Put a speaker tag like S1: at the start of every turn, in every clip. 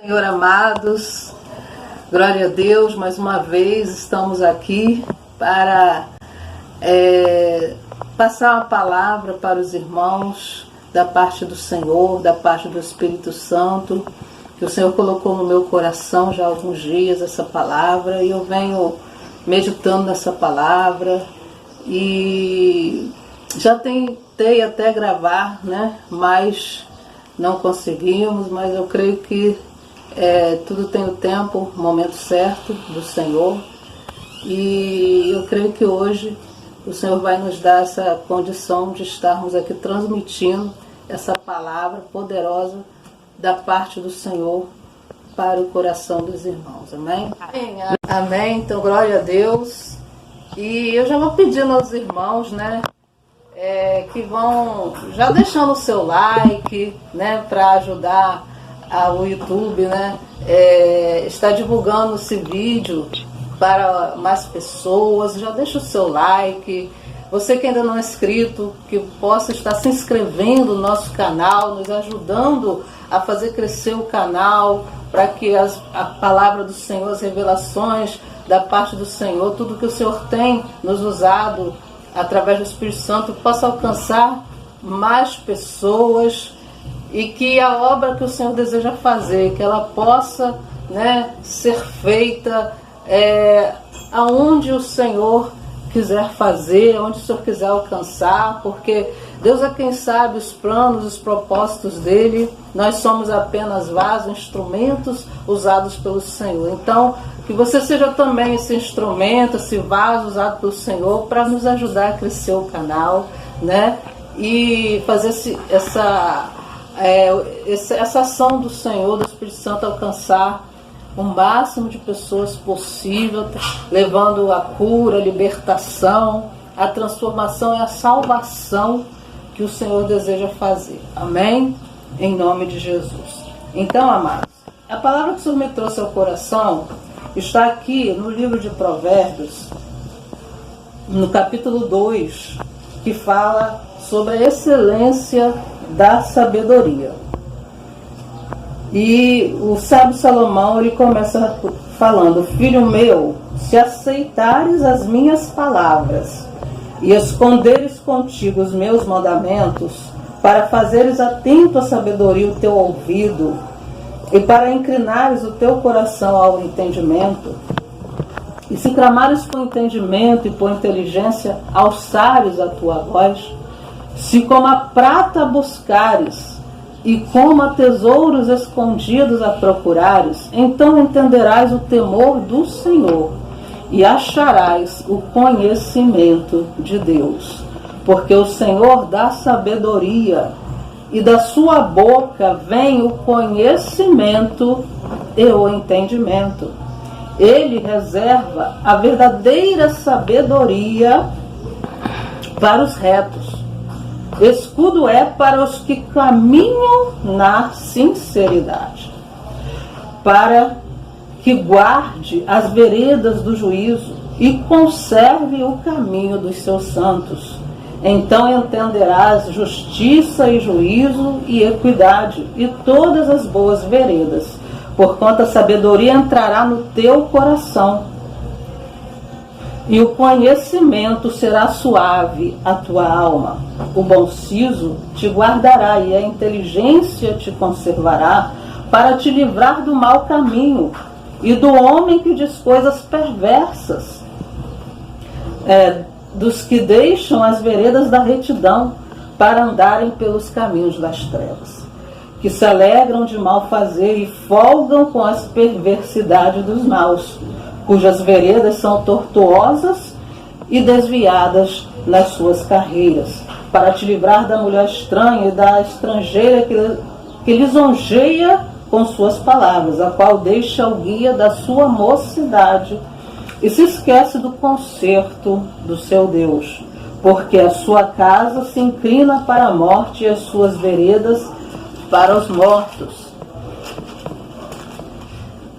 S1: Senhor amados, glória a Deus, mais uma vez estamos aqui para passar uma palavra para os irmãos da parte do Senhor, da parte do Espírito Santo, que o Senhor colocou no meu coração já há alguns dias essa palavra, e eu venho meditando nessa palavra e já tentei até gravar, né? Mas não conseguimos, mas eu creio que tudo tem o tempo, o momento certo do Senhor, e eu creio que hoje o Senhor vai nos dar essa condição de estarmos aqui transmitindo essa palavra poderosa da parte do Senhor para o coração dos irmãos. Amém? Amém. Amém. Então, glória a Deus. E eu já vou pedindo aos irmãos, né, que vão já deixando o seu like, né, para ajudar o YouTube, né, está divulgando esse vídeo para mais pessoas. Já deixa o seu like. Você que ainda não é inscrito, que possa estar se inscrevendo no nosso canal, nos ajudando a fazer crescer o canal, para que a palavra do Senhor, as revelações da parte do Senhor, tudo que o Senhor tem nos usado através do Espírito Santo, possa alcançar mais pessoas, e que a obra que o Senhor deseja fazer, que ela possa, né, ser feita aonde o Senhor quiser fazer, onde o Senhor quiser alcançar, porque Deus é quem sabe os planos, os propósitos dele. Nós somos apenas vasos, instrumentos usados pelo Senhor. Então, que você seja também esse instrumento, esse vaso usado pelo Senhor para nos ajudar a crescer o canal, né? E fazer essa ação do Senhor, do Espírito Santo, alcançar o máximo de pessoas possível, levando a cura, a libertação, a transformação e a salvação que o Senhor deseja fazer. Amém? Em nome de Jesus. Então, amados, a palavra que o Senhor me trouxe ao coração está aqui no livro de Provérbios, no capítulo 2, que fala sobre a excelência da sabedoria. E o sábio Salomão, ele começa falando: filho meu, se aceitares as minhas palavras e esconderes contigo os meus mandamentos, para fazeres atento à sabedoria o teu ouvido, e para inclinares o teu coração ao entendimento, e se clamares por entendimento e por inteligência alçares a tua voz, se como a prata buscares e como a tesouros escondidos a procurares, então entenderás o temor do Senhor e acharás o conhecimento de Deus. Porque o Senhor dá sabedoria, e da sua boca vem o conhecimento e o entendimento. Ele reserva a verdadeira sabedoria para os retos. Escudo é para os que caminham na sinceridade, para que guarde as veredas do juízo e conserve o caminho dos seus santos. Então entenderás justiça e juízo e equidade e todas as boas veredas, porquanto a sabedoria entrará no teu coração, e o conhecimento será suave à tua alma. O bom siso te guardará, e a inteligência te conservará, para te livrar do mau caminho e do homem que diz coisas perversas, dos que deixam as veredas da retidão para andarem pelos caminhos das trevas, que se alegram de mal fazer e folgam com as perversidades dos maus, cujas veredas são tortuosas e desviadas nas suas carreiras, para te livrar da mulher estranha e da estrangeira que lisonjeia com suas palavras, a qual deixa o guia da sua mocidade e se esquece do conserto do seu Deus, porque a sua casa se inclina para a morte e as suas veredas para os mortos.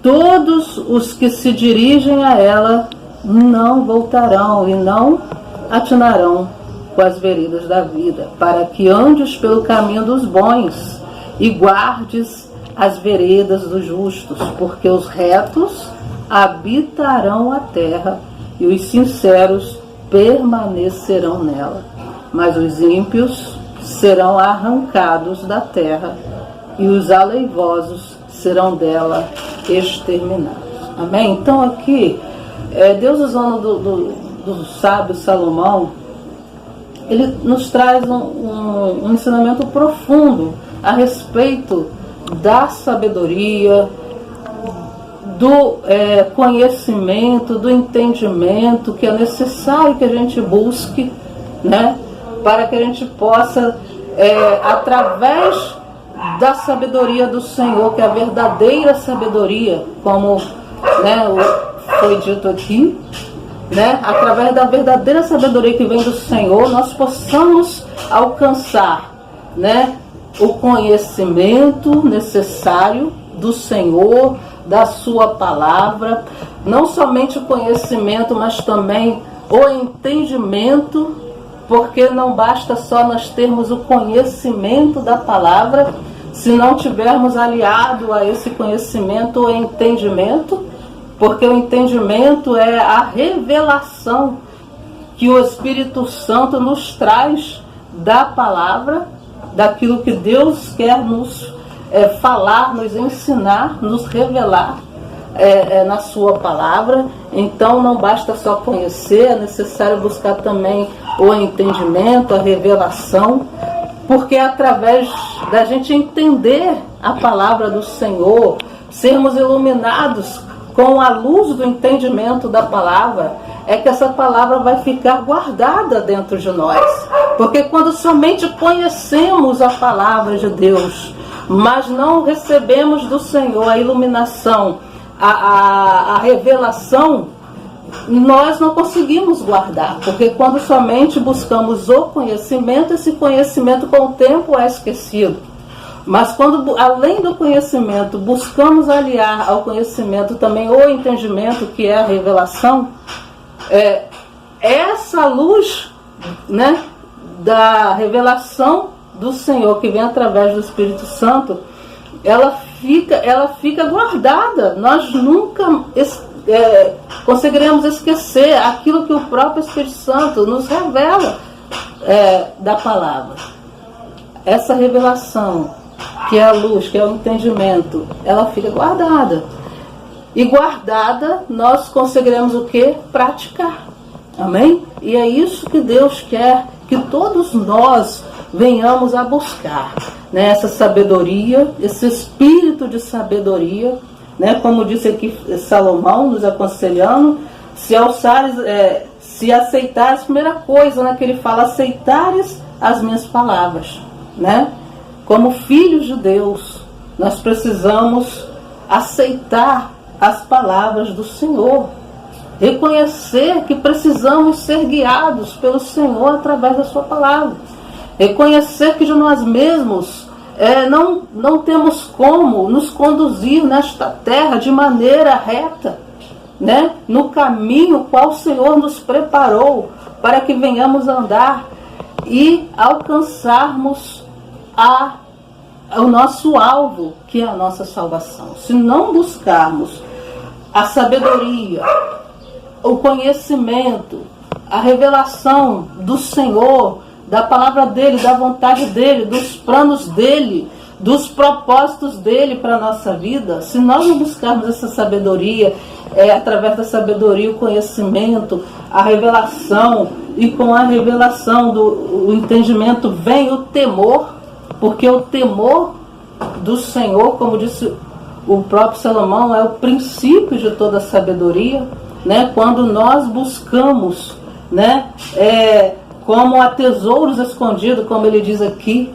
S1: Todos os que se dirigem a ela não voltarão e não atinarão com as veredas da vida, para que andes pelo caminho dos bons e guardes as veredas dos justos, porque os retos habitarão a terra e os sinceros permanecerão nela. Mas os ímpios serão arrancados da terra e os aleivosos serão dela exterminados. Amém? Então aqui, Deus, usando do sábio Salomão, ele nos traz um ensinamento profundo a respeito da sabedoria, do conhecimento, do entendimento que é necessário que a gente busque, né, para que a gente possa, através da sabedoria do Senhor, que é a verdadeira sabedoria, como, né, foi dito aqui, né, através da verdadeira sabedoria que vem do Senhor, nós possamos alcançar, né, o conhecimento necessário do Senhor, da sua palavra, não somente o conhecimento, mas também o entendimento, porque não basta só nós termos o conhecimento da palavra, se não tivermos aliado a esse conhecimento o entendimento, porque o entendimento é a revelação que o Espírito Santo nos traz da palavra, daquilo que Deus quer nos falar, nos ensinar, nos revelar na sua palavra. Então não basta só conhecer, é necessário buscar também o entendimento, a revelação, porque é através da gente entender a palavra do Senhor, sermos iluminados com a luz do entendimento da palavra, é que essa palavra vai ficar guardada dentro de nós. Porque quando somente conhecemos a palavra de Deus, mas não recebemos do Senhor a iluminação, a revelação, nós não conseguimos guardar. Porque quando somente buscamos o conhecimento, esse conhecimento com o tempo é esquecido. Mas quando, além do conhecimento, buscamos aliar ao conhecimento também o entendimento, que é a revelação, essa luz, né, da revelação do Senhor, que vem através do Espírito Santo, ela fica guardada. Nós nunca conseguiremos esquecer aquilo que o próprio Espírito Santo nos revela da palavra. Essa revelação, que é a luz, que é o entendimento, ela fica guardada. E guardada, nós conseguiremos o quê? Praticar. Amém? E é isso que Deus quer que todos nós venhamos a buscar, né? Essa sabedoria, esse espírito de sabedoria, né? Como disse aqui Salomão, nos aconselhando, se aceitares, primeira coisa, né, que ele fala, aceitares as minhas palavras, né? Como filhos de Deus, nós precisamos aceitar as palavras do Senhor, reconhecer que precisamos ser guiados pelo Senhor através da sua palavra, reconhecer que de nós mesmos não temos como nos conduzir nesta terra de maneira reta, né? No caminho qual o Senhor nos preparou para que venhamos andar e alcançarmos o nosso alvo, que é a nossa salvação. Se não buscarmos a sabedoria, o conhecimento, a revelação do Senhor, da palavra dele, da vontade dele, dos planos dele, dos propósitos dele para a nossa vida, se nós não buscarmos essa sabedoria, através da sabedoria, o conhecimento, a revelação, e com a revelação do entendimento vem o temor, porque o temor do Senhor, como disse o próprio Salomão, é o princípio de toda a sabedoria, né? Quando nós buscamos, né, como a tesouros escondidos, como ele diz aqui,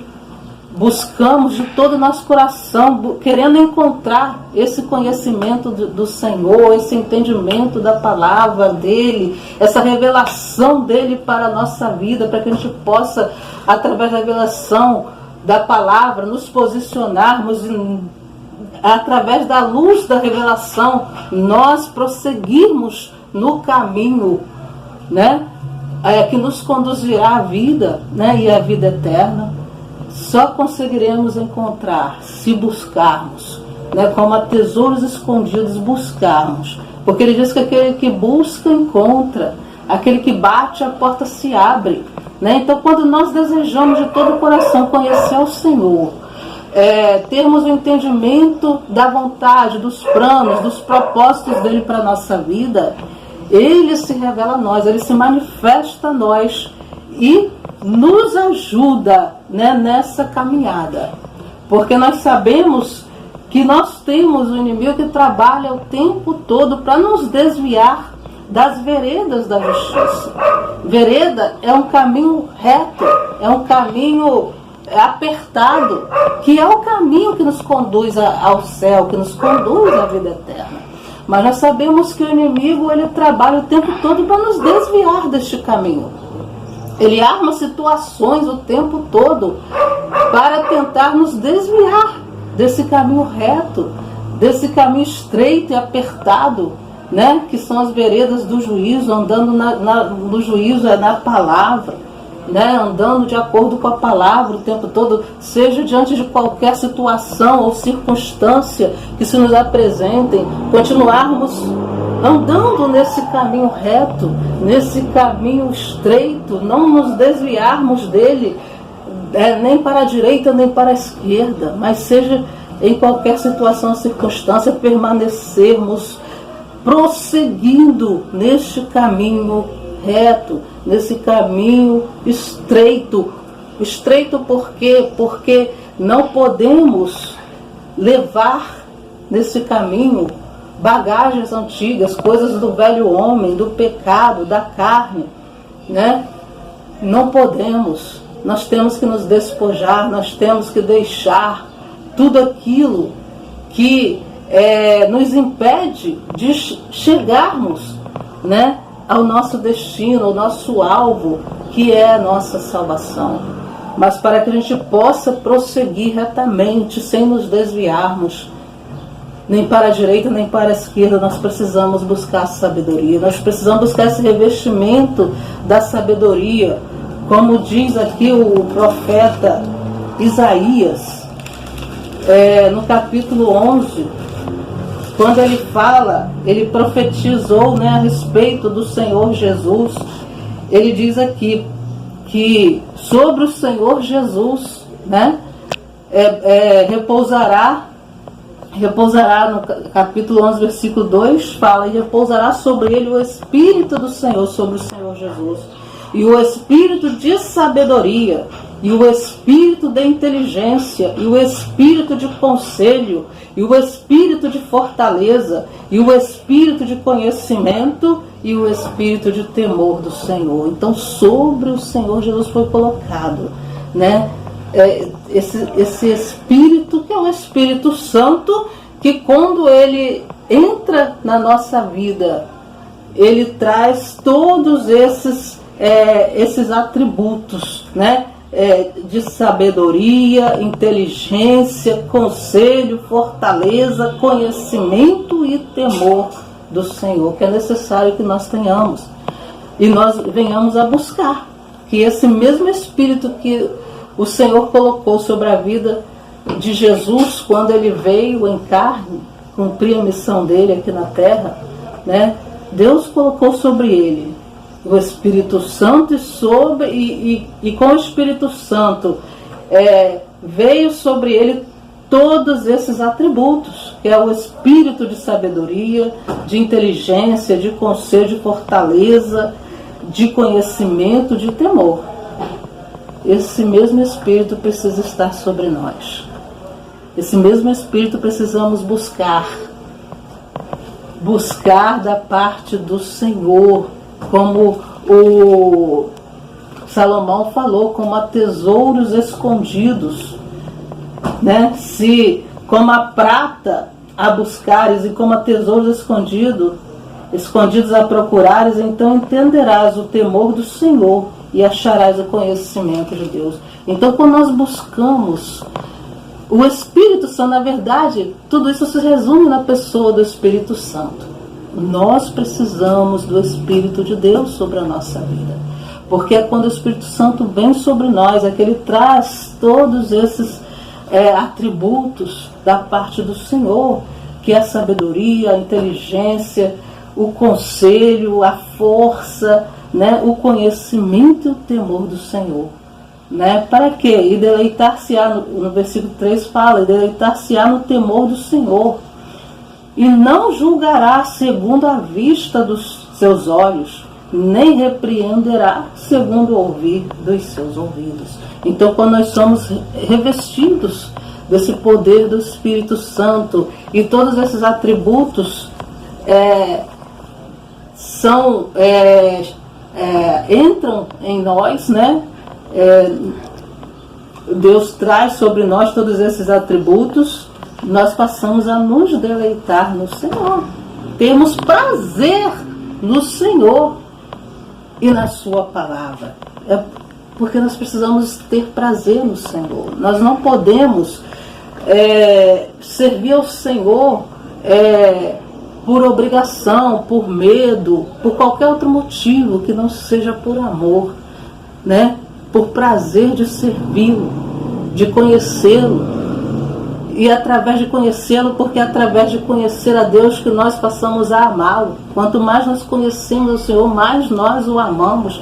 S1: buscamos de todo o nosso coração, querendo encontrar esse conhecimento do Senhor, esse entendimento da palavra dele, essa revelação dele para a nossa vida, para que a gente possa, através da revelação da palavra, nos posicionarmos através da luz da revelação, nós prosseguirmos no caminho, né, que nos conduzirá à vida, né, e à vida eterna. só conseguiremos encontrar se buscarmos, né, como a tesouros escondidos buscarmos. Porque ele diz que aquele que busca, encontra. Aquele que bate, a porta se abre. Né? Então, quando nós desejamos de todo o coração conhecer o Senhor, termos o entendimento da vontade, dos planos, dos propósitos dele para a nossa vida, ele se revela a nós, ele se manifesta a nós e nos ajuda, né, nessa caminhada. Porque nós sabemos que nós temos o inimigo que trabalha o tempo todo para nos desviar das veredas da justiça. Vereda é um caminho reto, é um caminho apertado, que é o caminho que nos conduz ao céu, que nos conduz à vida eterna. Mas nós sabemos que o inimigo, ele trabalha o tempo todo para nos desviar deste caminho. Ele arma situações o tempo todo para tentar nos desviar desse caminho reto, desse caminho estreito e apertado, né, que são as veredas do juízo, andando no juízo na palavra, né, andando de acordo com a palavra o tempo todo, seja diante de qualquer situação ou circunstância que se nos apresentem, continuarmos andando nesse caminho reto, nesse caminho estreito, não nos desviarmos dele, nem para a direita nem para a esquerda, mas seja em qualquer situação ou circunstância, permanecermos prosseguindo neste caminho reto, nesse caminho estreito. Estreito por quê? Porque não podemos levar nesse caminho bagagens antigas, coisas do velho homem, do pecado, da carne, né? Não podemos. Nós temos que nos despojar, nós temos que deixar tudo aquilo que nos impede de chegarmos, né, ao nosso destino, ao nosso alvo, que é a nossa salvação. Mas para que a gente possa prosseguir retamente, sem nos desviarmos, nem para a direita, nem para a esquerda, nós precisamos buscar sabedoria. Nós precisamos buscar esse revestimento da sabedoria, como diz aqui o profeta Isaías, no capítulo 11, quando ele fala, ele profetizou, né, a respeito do Senhor Jesus. Ele diz aqui que sobre o Senhor Jesus, né, repousará no capítulo 11, versículo 2, fala, e repousará sobre ele o Espírito do Senhor, sobre o Senhor Jesus, e o Espírito de sabedoria, e o Espírito de inteligência, e o Espírito de conselho, e o Espírito de fortaleza, e o Espírito de conhecimento, e o Espírito de temor do Senhor. Então, sobre o Senhor Jesus foi colocado, né, esse Espírito, que é o Espírito Santo, que quando ele entra na nossa vida, ele traz todos esses atributos, né, de sabedoria, inteligência, conselho, fortaleza, conhecimento e temor do Senhor, que é necessário que nós tenhamos e nós venhamos a buscar, que esse mesmo Espírito que o Senhor colocou sobre a vida de Jesus quando ele veio em carne, cumprir a missão dele aqui na terra, né? Deus colocou sobre ele o Espírito Santo e com o Espírito Santo veio sobre ele todos esses atributos, que é o Espírito de sabedoria, de inteligência, de conselho, de fortaleza, de conhecimento, de temor. Esse mesmo Espírito precisa estar sobre nós. Esse mesmo Espírito precisamos buscar da parte do Senhor, como o Salomão falou, como a tesouros escondidos, né? Se como a prata a buscares e como a tesouros escondidos a procurares, então entenderás o temor do Senhor e acharás o conhecimento de Deus. Então, quando nós buscamos o Espírito Santo, na verdade, tudo isso se resume na pessoa do Espírito Santo. Nós precisamos do Espírito de Deus sobre a nossa vida. porque é quando o Espírito Santo vem sobre nós, é que ele traz todos esses atributos da parte do Senhor, que é a sabedoria, a inteligência, o conselho, a força, né, o conhecimento e o temor do Senhor. Né? Para quê? E deleitar-se-á, no versículo 3 fala, e deleitar-se-á no temor do Senhor, e não julgará segundo a vista dos seus olhos, nem repreenderá segundo o ouvir dos seus ouvidos. Então, quando nós somos revestidos desse poder do Espírito Santo, e todos esses atributos entram em nós, né? Deus traz sobre nós todos esses atributos, nós passamos a nos deleitar no Senhor. Temos prazer no Senhor e na sua palavra. É porque nós precisamos ter prazer no Senhor. Nós não podemos servir ao Senhor por obrigação, por medo, por qualquer outro motivo que não seja por amor, né? Por prazer de servi-lo, de conhecê-lo. E através de conhecê-lo, porque é através de conhecer a Deus que nós passamos a amá-lo. Quanto mais nós conhecemos o Senhor, mais nós o amamos,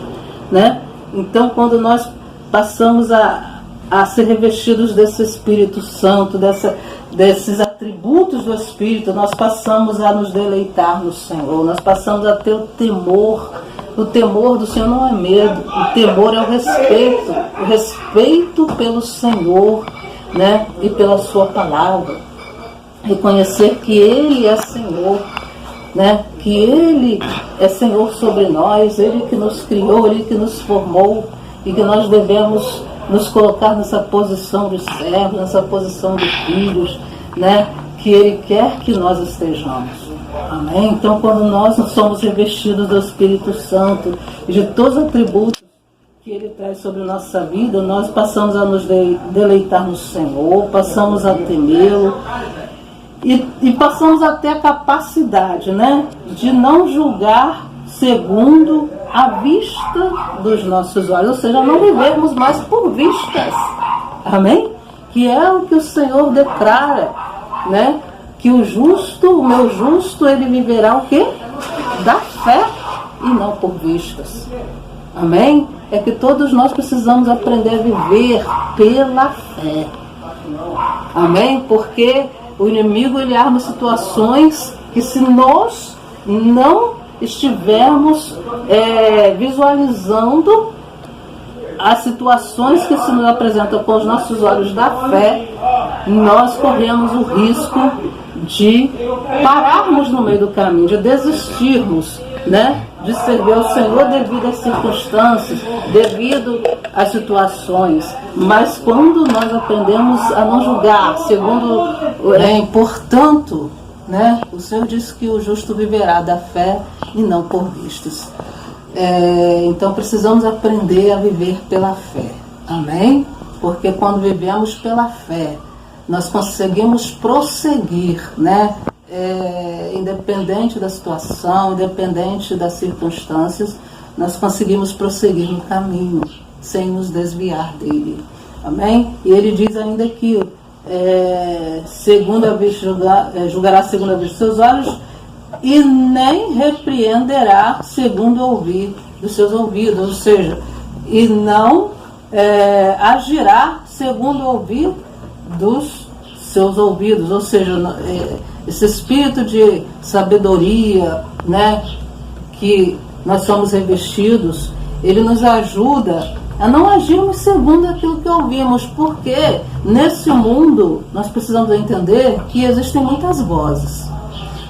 S1: né? Então, quando nós passamos a ser revestidos desse Espírito Santo, desses atributos do Espírito, nós passamos a nos deleitar no Senhor, nós passamos a ter o temor. O temor do Senhor não é medo, o temor é o respeito pelo Senhor, né? E pela sua palavra. Reconhecer que Ele é Senhor, né? Que Ele é Senhor sobre nós, Ele que nos criou, Ele que nos formou, e que nós devemos nos colocar nessa posição de servos, nessa posição de filhos, né? Que Ele quer que nós estejamos. Amém? Então, quando nós somos revestidos do Espírito Santo e de todos os atributos que Ele traz sobre a nossa vida, nós passamos a nos deleitar no Senhor, passamos a temê-lo e passamos a ter a capacidade, né, de não julgar segundo a vista dos nossos olhos, ou seja, não vivermos mais por vistas. Amém? Que é o que o Senhor declara, né? Que o meu justo, ele viverá o quê? Da fé e não por vistas. Amém? É que todos nós precisamos aprender a viver pela fé. Amém? Porque o inimigo, ele arma situações que, se nós não estivermos visualizando as situações que se nos apresentam com os nossos olhos da fé, nós corremos o risco de pararmos no meio do caminho, de desistirmos, né? De servir ao Senhor devido às circunstâncias, devido às situações. Mas quando nós aprendemos a não julgar, portanto, né? O Senhor disse que o justo viverá da fé e não por vistas. Então precisamos aprender a viver pela fé. Amém? Porque quando vivemos pela fé, nós conseguimos prosseguir, né? Independente da situação, independente das circunstâncias, nós conseguimos prosseguir no caminho, sem nos desviar dele. Amém? E ele diz ainda que julgará segundo a vista dos seus olhos, e nem repreenderá segundo o ouvir dos seus ouvidos, ou seja, e não agirá segundo o ouvir dos seus ouvidos, ou seja, esse espírito de sabedoria, né, que nós somos revestidos, ele nos ajuda a não agirmos segundo aquilo que ouvimos, porque nesse mundo nós precisamos entender que existem muitas vozes.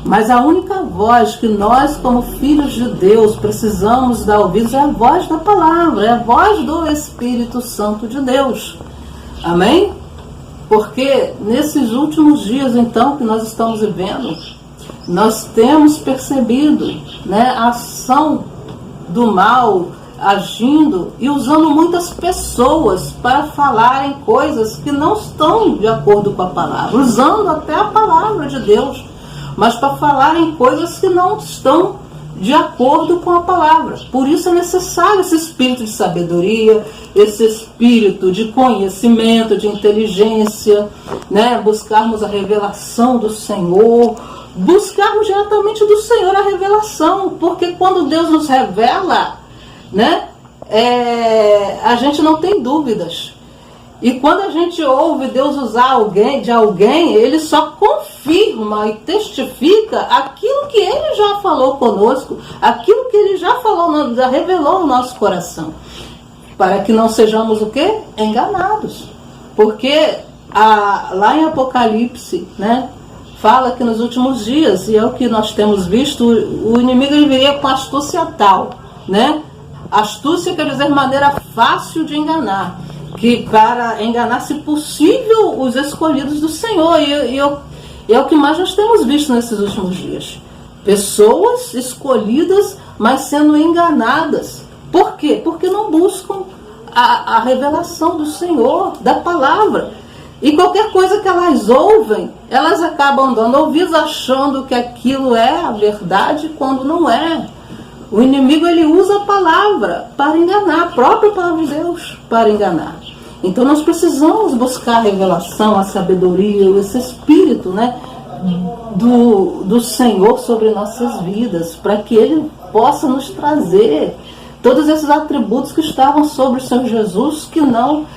S1: Mas a única voz que nós, como filhos de Deus, precisamos dar ouvidos é a voz da palavra, é a voz do Espírito Santo de Deus. Amém? Porque nesses últimos dias, então, que nós estamos vivendo, nós temos percebido, né, a ação do mal agindo e usando muitas pessoas para falarem coisas que não estão de acordo com a palavra, usando até a palavra de Deus, mas para falarem coisas que não estão de acordo com a palavra. Por isso é necessário esse espírito de sabedoria, esse espírito de conhecimento, de inteligência, né? Buscarmos a revelação do Senhor, buscarmos diretamente do Senhor a revelação, porque quando Deus nos revela, né? A gente não tem dúvidas. E quando a gente ouve Deus usar alguém, Ele só confirma e testifica aquilo que Ele já falou conosco, aquilo que Ele já falou, já revelou no nosso coração, para que não sejamos o quê? Enganados. Porque lá em Apocalipse, né, fala que nos últimos dias, e é o que nós temos visto, o inimigo ele viria com astúcia tal, né? Astúcia quer dizer maneira fácil de enganar, que para enganar, se possível, os escolhidos do Senhor. E é o que mais nós temos visto nesses últimos dias. Pessoas escolhidas, mas sendo enganadas. Por quê? Porque não buscam a revelação do Senhor, da palavra. E qualquer coisa que elas ouvem, elas acabam dando ouvidos achando que aquilo é a verdade, quando não é. O inimigo ele usa a palavra para enganar, a própria palavra de Deus para enganar. Então nós precisamos buscar a revelação, a sabedoria, esse espírito, né, do Senhor sobre nossas vidas, para que Ele possa nos trazer todos esses atributos que estavam sobre o Senhor Jesus, que não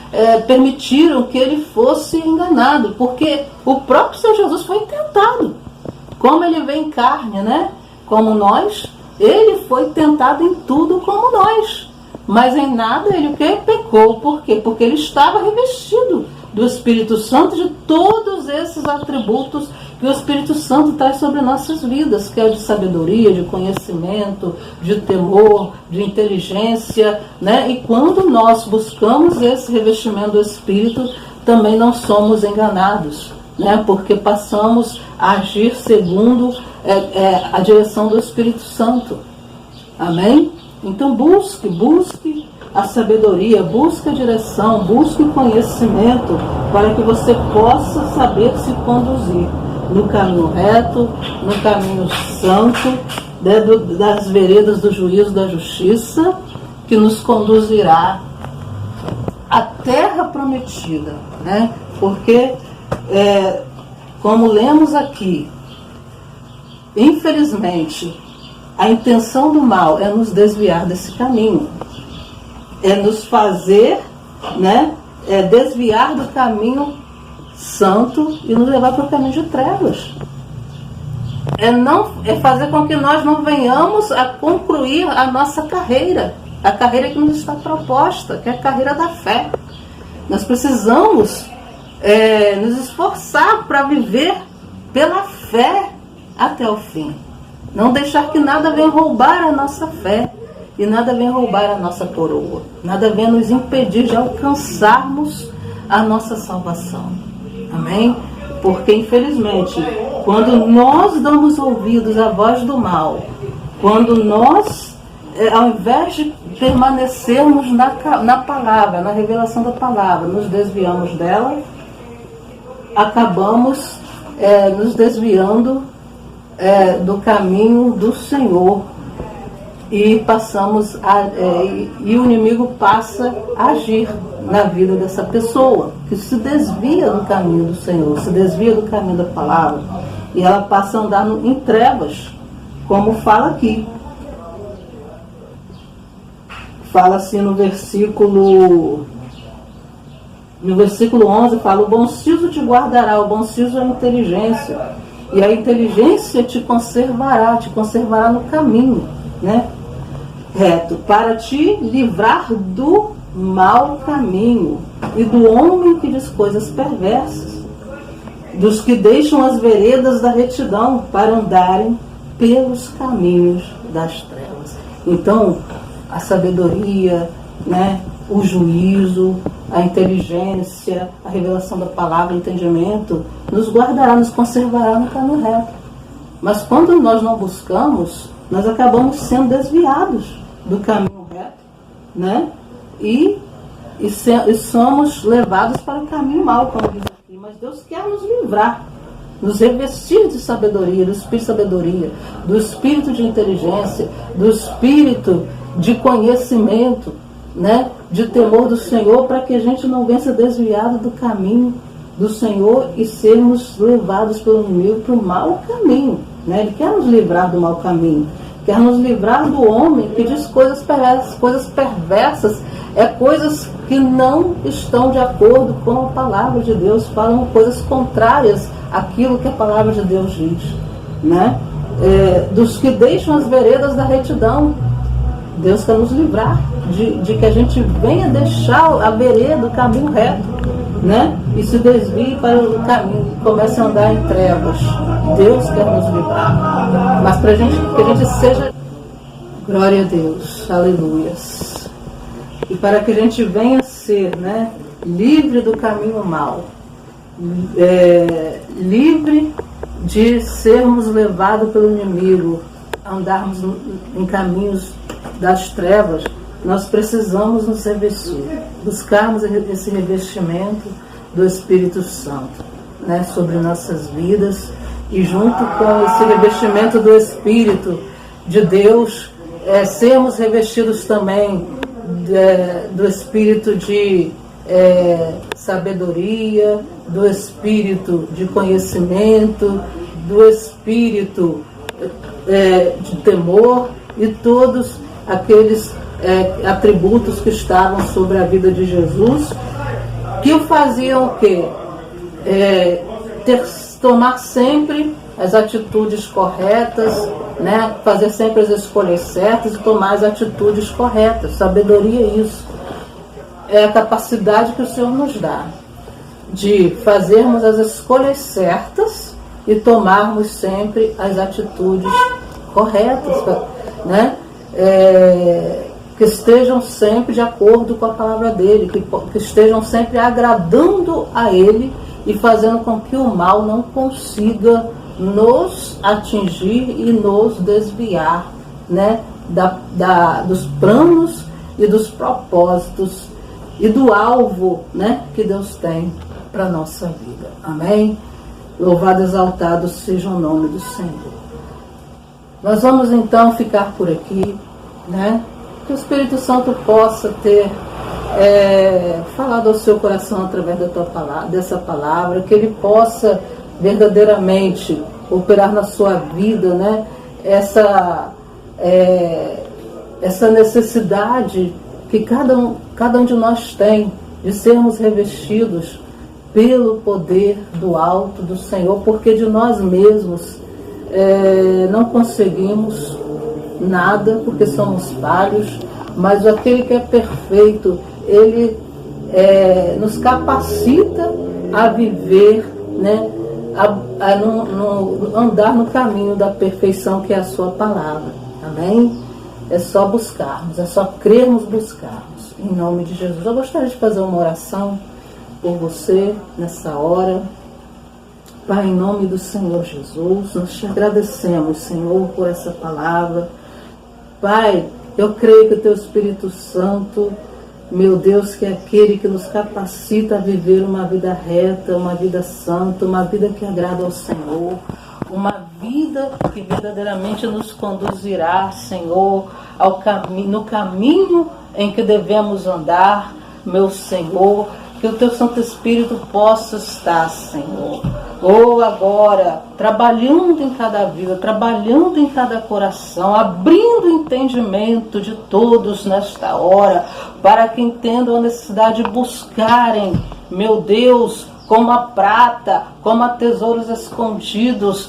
S1: permitiram que Ele fosse enganado, porque o próprio Senhor Jesus foi tentado. Como Ele veio em carne, né, como nós, Ele foi tentado em tudo como nós. Mas em nada Ele o que? Pecou. Por quê? Porque Ele estava revestido do Espírito Santo, de todos esses atributos que o Espírito Santo traz sobre nossas vidas, que é de sabedoria, de conhecimento, de temor, de inteligência, né? E quando nós buscamos esse revestimento do Espírito, também não somos enganados, né? Porque passamos a agir segundo a direção do Espírito Santo. Amém? Então busque a sabedoria, busque a direção, busque o conhecimento, para que você possa saber se conduzir no caminho reto, no caminho santo, né, das veredas do juízo, da justiça, que nos conduzirá à terra prometida, né? Porque, como lemos aqui, infelizmente, a intenção do mal é nos desviar desse caminho, é nos fazer, né, desviar do caminho santo e nos levar para o caminho de trevas. É fazer com que nós não venhamos a concluir a nossa carreira, a carreira que nos está proposta, que é a carreira da fé. Nós precisamos nos esforçar para viver pela fé até o fim. Não deixar que nada venha roubar a nossa fé e nada venha roubar a nossa coroa. Nada venha nos impedir de alcançarmos a nossa salvação. Amém? Porque, infelizmente, quando nós damos ouvidos à voz do mal, quando nós, ao invés de permanecermos na palavra, na revelação da palavra, nos desviamos dela, acabamos nos desviando do caminho do Senhor e passamos e o inimigo passa a agir na vida dessa pessoa que se desvia do caminho do Senhor, se desvia do caminho da palavra, e ela passa a andar em trevas, como fala aqui. Fala assim no versículo 11, fala: o bom siso te guardará. O bom siso é a inteligência, e a inteligência te conservará no caminho, né, reto, para te livrar do mau caminho e do homem que diz coisas perversas, dos que deixam as veredas da retidão para andarem pelos caminhos das trevas. Então, a sabedoria, né, o juízo, a inteligência, a revelação da palavra, o entendimento, nos guardará, nos conservará no caminho reto. Mas quando nós não buscamos, nós acabamos sendo desviados do caminho reto, né? E somos levados para o caminho mau, como diz aqui. Mas Deus quer nos livrar, nos revestir de sabedoria, do espírito de sabedoria, do espírito de inteligência, do espírito de conhecimento, né? De temor do Senhor, para que a gente não venha ser desviado do caminho do Senhor e sermos levados pelo inimigo para o mau caminho, né? Ele quer nos livrar do mau caminho, quer nos livrar do homem que diz coisas perversas, coisas que não estão de acordo com a palavra de Deus, falam coisas contrárias àquilo que a palavra de Deus diz, né? Dos que deixam as veredas da retidão. Deus quer nos livrar de que a gente venha deixar a vereda, o caminho reto, né? E se desvie para o caminho, comece a andar em trevas. Deus quer nos livrar. Mas para que a gente seja... Glória a Deus, aleluias. E para que a gente venha ser, né, livre do caminho mau, livre de sermos levados pelo inimigo, andarmos em caminhos das trevas, nós precisamos nos revestir, buscarmos esse revestimento do Espírito Santo, né, sobre nossas vidas, e junto com esse revestimento do Espírito de Deus, sermos revestidos também do Espírito de sabedoria, do Espírito de conhecimento, do Espírito de temor e todos aqueles atributos que estavam sobre a vida de Jesus, que o faziam o quê? Tomar sempre as atitudes corretas, né? Fazer sempre as escolhas certas e tomar as atitudes corretas. Sabedoria é isso. É a capacidade que o Senhor nos dá de fazermos as escolhas certas e tomarmos sempre as atitudes corretas, né? Que estejam sempre de acordo com a palavra dele, que estejam sempre agradando a ele e fazendo com que o mal não consiga nos atingir e nos desviar, né, dos planos e dos propósitos e do alvo, né, que Deus tem para a nossa vida. Amém? Louvado e exaltado seja o nome do Senhor. Nós vamos então ficar por aqui, né? Que o Espírito Santo possa ter falado ao seu coração através dessa palavra, que ele possa verdadeiramente operar na sua vida, né? Essa necessidade que cada um de nós tem de sermos revestidos pelo poder do alto do Senhor, porque de nós mesmos não conseguimos nada, porque somos falhos, mas aquele que é perfeito, ele nos capacita a viver, né, andar no caminho da perfeição, que é a sua palavra. Amém? É só buscarmos, é só crermos, buscarmos. Em nome de Jesus. Eu gostaria de fazer uma oração por você nessa hora. Pai, em nome do Senhor Jesus, nós te agradecemos, Senhor, por essa palavra. Pai, eu creio que o Teu Espírito Santo, meu Deus, que é aquele que nos capacita a viver uma vida reta, uma vida santa, uma vida que agrada ao Senhor, uma vida que verdadeiramente nos conduzirá, Senhor, no caminho em que devemos andar, meu Senhor, que o Teu Santo Espírito possa estar, Senhor, ou agora, trabalhando em cada vida, trabalhando em cada coração, abrindo o entendimento de todos nesta hora, para que entendam a necessidade de buscarem, meu Deus, como a prata, como a tesouros escondidos.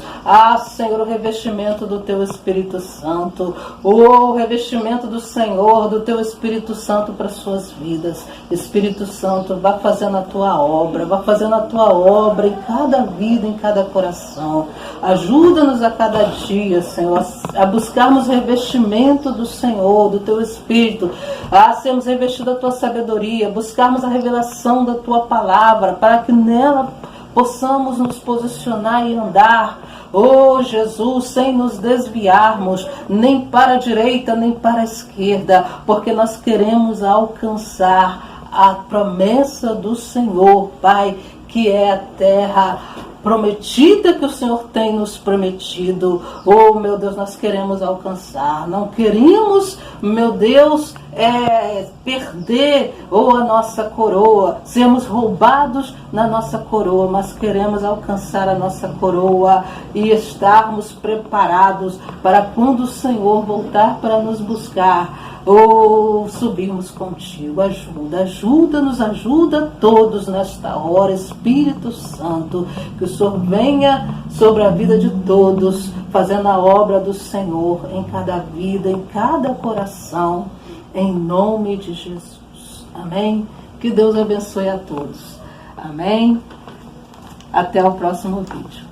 S1: Senhor, o revestimento do Teu Espírito Santo, o revestimento do Senhor, do Teu Espírito Santo para as suas vidas. Espírito Santo, vá fazendo a Tua obra, vá fazendo a Tua obra em cada vida, em cada coração. Ajuda-nos a cada dia, Senhor, a buscarmos revestimento do Senhor, do Teu Espírito, a sermos revestidos da Tua sabedoria, buscarmos a revelação da Tua palavra, para que nela possamos nos posicionar e andar, Jesus, sem nos desviarmos, nem para a direita, nem para a esquerda, porque nós queremos alcançar a promessa do Senhor, Pai, que é a terra prometida que o Senhor tem nos prometido. Oh, meu Deus, nós queremos alcançar. Não queremos, meu Deus, perder a nossa coroa, sermos roubados na nossa coroa, mas queremos alcançar a nossa coroa e estarmos preparados para quando o Senhor voltar para nos buscar, subirmos contigo. Ajuda-nos, ajuda todos nesta hora, Espírito Santo, que o Senhor venha sobre a vida de todos, fazendo a obra do Senhor em cada vida, em cada coração, em nome de Jesus. Amém? Que Deus abençoe a todos. Amém? Até o próximo vídeo.